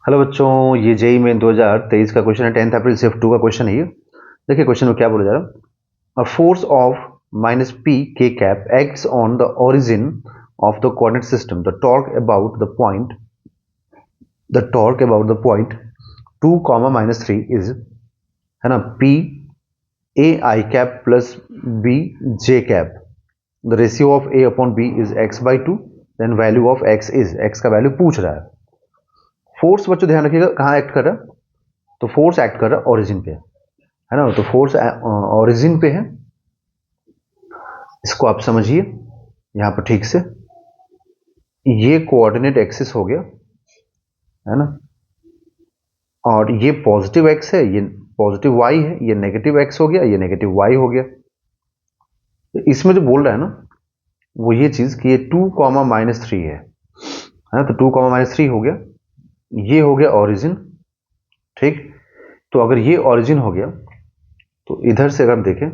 Hello बच्चों, ये JEE में 2023 का क्वेश्चन है। 10 अप्रैल शिफ्ट 2 का क्वेश्चन है ये। देखिए क्वेश्चन में क्या बोला जा रहा है। A force of minus P के cap acts on the origin of the coordinate system. The torque about the point 2 comma minus 3 is, है ना, p a i cap plus b j cap. The ratio of a upon b is x by two. Then value of x is, x का value पूछ रहा है। Force बच्चों ध्यान रखिएगा कहाँ एक्ट कर रहा है। तो फोर्स एक्ट कर रहा है ओरिजिन पे, है ना। तो फोर्स ओरिजिन पे है, इसको आप समझिए यहां पर ठीक से। ये कोऑर्डिनेट एक्सिस हो गया, है ना, और ये पॉजिटिव एक्स है, ये पॉजिटिव वाई है, ये नेगेटिव एक्स हो गया, ये नेगेटिव वाई हो गया। तो इसमें जो बोल रहा है ना, वो ये चीज कि ये 2 कॉमा माइनस थ्री है ना। तो 2 कॉमा माइनस थ्री हो गया, ये हो गया ओरिजिन। ठीक, तो अगर ये ओरिजिन हो गया तो इधर से अगर हम देखें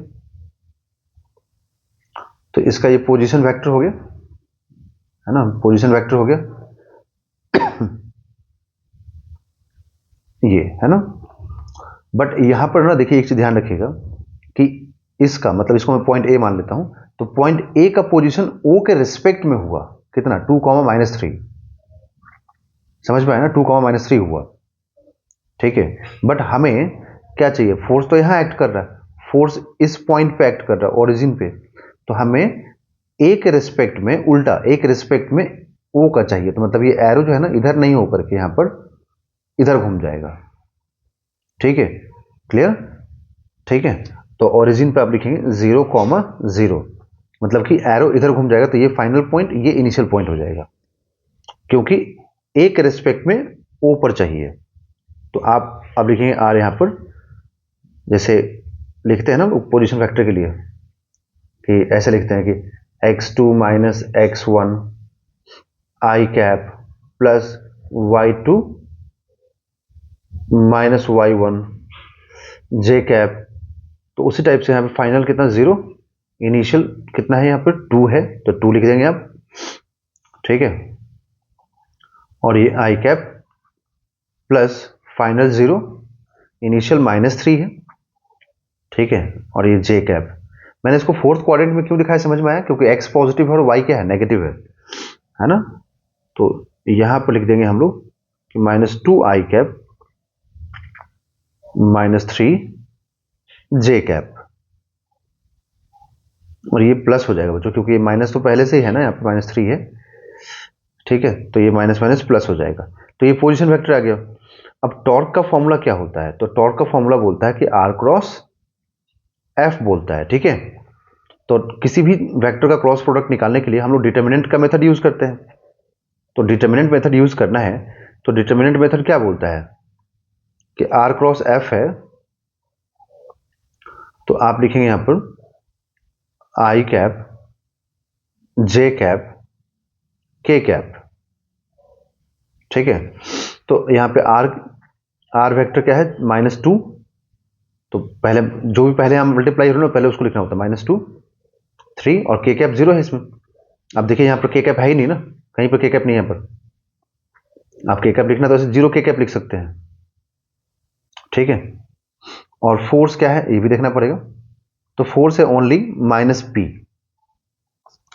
तो इसका ये पोजीशन वेक्टर हो गया, है ना, पोजीशन वेक्टर हो गया ये, है ना। बट यहां पर ना देखिए एक चीज ध्यान रखिएगा कि इसका मतलब, इसको मैं पॉइंट ए मान लेता हूं, तो पॉइंट ए का पोजीशन ओ के रिस्पेक्ट में हुआ कितना, 2 कॉमा माइनस थ्री। समझ में आया ना, 2 कॉमा माइनस थ्री हुआ। ठीक है, बट हमें क्या चाहिए, फोर्स तो यहां एक्ट कर रहा है, फोर्स इस पॉइंट पे एक्ट कर रहा है ओरिजिन पे। तो हमें ए के रिस्पेक्ट में, उल्टा ए के रिस्पेक्ट में ओ का चाहिए। तो मतलब ये एरो जो है ना, इधर नहीं होकर के यहां पर इधर घूम जाएगा। ठीक है, क्लियर। ठीक है, तो ओरिजिन पे आप लिखेंगे 0 कॉमा 0, मतलब कि एरो इधर घूम जाएगा तो ये फाइनल पॉइंट, ये इनिशियल पॉइंट हो जाएगा, क्योंकि ए के रिस्पेक्ट में ओ पर चाहिए। तो आप अब लिखेंगे आर यहां पर, जैसे लिखते हैं ना पोजीशन फैक्टर के लिए, कि ऐसे लिखते हैं कि x2 minus x one i cap plus y2 minus y one j cap. तो उसी टाइप से यहाँ पे फाइनल कितना, 0, इनिशियल कितना है यहाँ पर 2 है, तो 2 लिख देंगे आप। ठीक है, और ये i cap plus final 0, initial minus 3 है। ठीक है, और ये जे कैप। मैंने इसको फोर्थ क्वाड्रेंट में क्यों दिखाया, समझ में आया, क्योंकि एक्स पॉजिटिव है और वाई क्या है, नेगेटिव है ना। तो यहां पर लिख देंगे हम लोग कि माइनस 2 आई कैप माइनस 3 जे कैप, और ये प्लस हो जाएगा बच्चों, क्योंकि ये माइनस तो पहले से ही है ना, यहाँ पे माइनस 3 है। ठीक है, तो ये माइनस माइनस प्लस हो जाएगा। तो ये पोजीशन वेक्टर आ गया। अब टॉर्क का फॉर्मूला क्या होता है, तो टॉर्क का फॉर्मूला बोलता है कि आर क्रॉस एफ बोलता है। ठीक है, तो किसी भी वेक्टर का क्रॉस प्रोडक्ट निकालने के लिए हम लोग डिटर्मिनेंट का मेथड यूज करते हैं। तो डिटर्मिनेंट मेथड यूज करना है, तो डिटर्मिनेंट मेथड क्या बोलता है कि आर क्रॉस एफ है, तो आप लिखेंगे यहां पर आई कैप जे कैप के कैप। ठीक है, तो यहां पे आर आर वेक्टर क्या है, -2। तो पहले जो भी पहले हम मल्टीप्लाई हो रहे पहले उसको लिखना होता है, -2 3, और के कैप 0 है इसमें। अब देखिए यहाँ पर के कैप है ही नहीं ना, कहीं पर के कैप नहीं है। यहाँ पर आप के कैप लिखना तो ऐसे 0 के कैप लिख सकते हैं। ठीक है, और फोर्स क्या है ये भी देखना पड़ेगा। तो फोर्स है ओनली माइनस पी।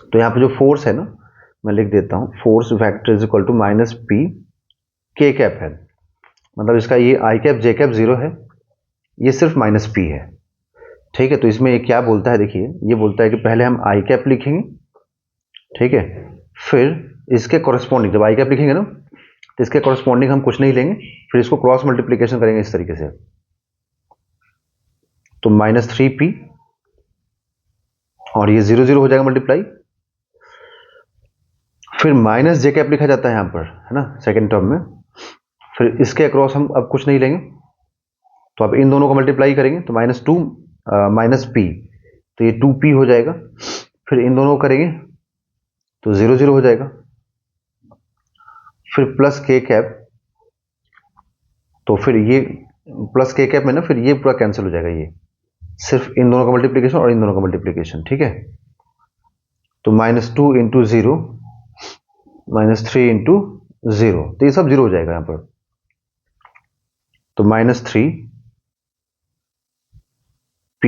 तो यहाँ पे जो फोर्स है ना, मैं लिख देता हूं, force vector is equal to minus P के कैप है। मतलब इसका ये आई कैप जे कैप 0 है, ये सिर्फ माइनस पी है। ठीक है, तो इसमें ये क्या बोलता है, देखिए ये बोलता है कि पहले हम आई कैप लिखेंगे। ठीक है, फिर इसके कॉरेस्पॉन्डिंग, जब आई कैप लिखेंगे ना, तो इसके कॉरेस्पॉन्डिंग हम कुछ नहीं लेंगे, फिर इसको क्रॉस मल्टीप्लीकेशन करेंगे इस तरीके से। तो -3p, और ये 0 0 हो जाएगा मल्टीप्लाई। फिर माइनस जे कैप लिखा जाता है यहाँ पर, है ना, सेकेंड टर्म में। फिर इसके अक्रॉस हम अब कुछ नहीं लेंगे, तो अब इन दोनों को मल्टीप्लाई करेंगे, तो -2 माइनस पी, तो ये 2p हो जाएगा। फिर इन दोनों को करेंगे तो 0 0 हो जाएगा। फिर प्लस के कैप, तो फिर ये प्लस के कैप में ना, फिर ये पूरा कैंसिल हो जाएगा, ये सिर्फ इन दोनों का मल्टीप्लीकेशन और इन दोनों का मल्टीप्लीकेशन। ठीक है, तो -2 इंटू 0 -3 इंटू 0, तो ये सब 0 हो जाएगा यहाँ पर। तो -3 p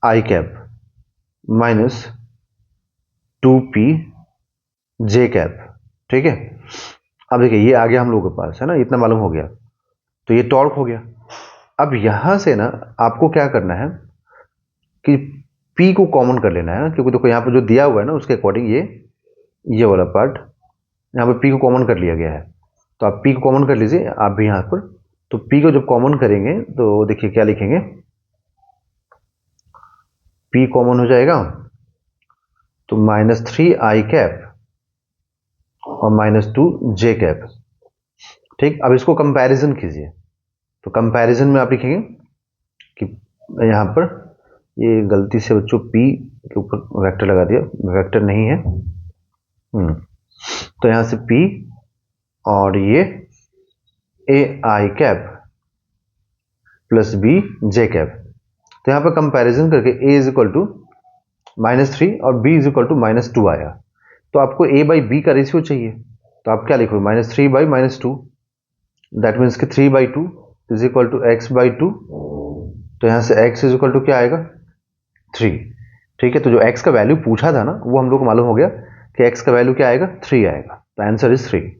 आई कैप -2p जे कैप। ठीक है, अब देखिए ये आ गया हम लोगों के पास, है ना, इतना मालूम हो गया। तो ये टॉर्क हो गया। अब यहां से ना आपको क्या करना है कि P को कॉमन कर लेना है, क्योंकि देखो यहाँ पर जो दिया हुआ है ना उसके अकॉर्डिंग ये वाला पार्ट यहाँ पर P को कॉमन कर लिया गया है। तो आप P को कॉमन कर लीजिए आप भी यहाँ पर। तो P को जब कॉमन करेंगे तो देखिए क्या लिखेंगे, P कॉमन हो जाएगा तो -3 आई कैप और -2 जे कैप। ठीक, अब इसको कंपैरिजन कीजिए। तो कंपैरिजन में आप लिखेंगे कि यहाँ पर ये गलती से बच्चों P के ऊपर वेक्टर लगा दिया, वेक्टर नहीं है। तो यहाँ से P और ये a i cap plus b j cap. तो यहाँ पर कंपैरिजन करके a इज इक्वल टू -3 और b इज इक्वल टू -2 आया। तो आपको a बाई बी का रेशियो चाहिए, तो आप क्या लिखोगे, -3 बाई -2, दैट मीन्स कि 3/2 is equal to x by 2। तो यहाँ से x इज इक्वल टू क्या आएगा, 3। ठीक है, तो जो x का वैल्यू पूछा था ना वो हम लोग को मालूम हो गया कि x का वैल्यू क्या आएगा, 3 आएगा। तो आंसर इज 3।